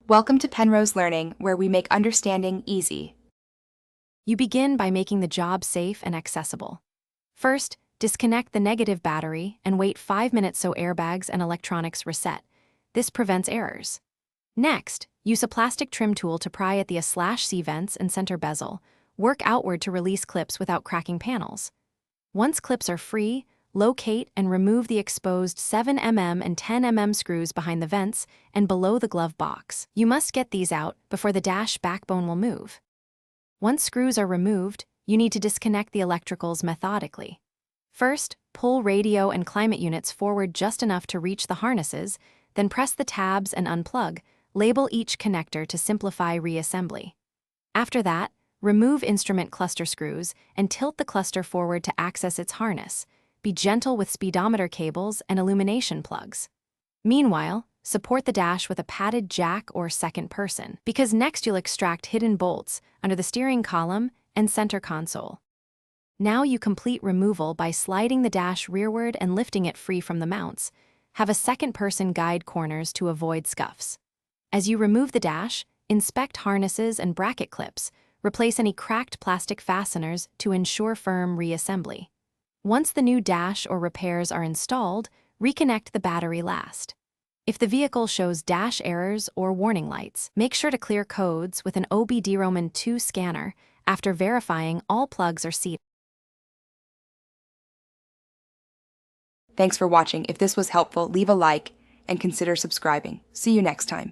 Welcome to Penrose Learning, where we make understanding easy. You begin by making the job safe and accessible. First, disconnect the negative battery and wait 5 minutes so airbags and electronics reset. This prevents errors. Next, use a plastic trim tool to pry at the A/C vents and center bezel. Work outward to release clips without cracking panels. Once clips are free, locate and remove the exposed 7mm and 10mm screws behind the vents and below the glove box. You must get these out before the dash backbone will move. Once screws are removed, you need to disconnect the electricals methodically. First, pull radio and climate units forward just enough to reach the harnesses, then press the tabs and unplug. Label each connector to simplify reassembly. After that, remove instrument cluster screws and tilt the cluster forward to access its harness. Be gentle with speedometer cables and illumination plugs. Meanwhile, support the dash with a padded jack or second person, because next you'll extract hidden bolts under the steering column and center console. Now you complete removal by sliding the dash rearward and lifting it free from the mounts. Have a second person guide corners to avoid scuffs. As you remove the dash, inspect harnesses and bracket clips. Replace any cracked plastic fasteners to ensure firm reassembly. Once the new dash or repairs are installed, reconnect the battery last. If the vehicle shows dash errors or warning lights, make sure to clear codes with an OBD-ROMAN 2 scanner after verifying all plugs are seated. Thanks for watching. If this was helpful, leave a like and consider subscribing. See you next time.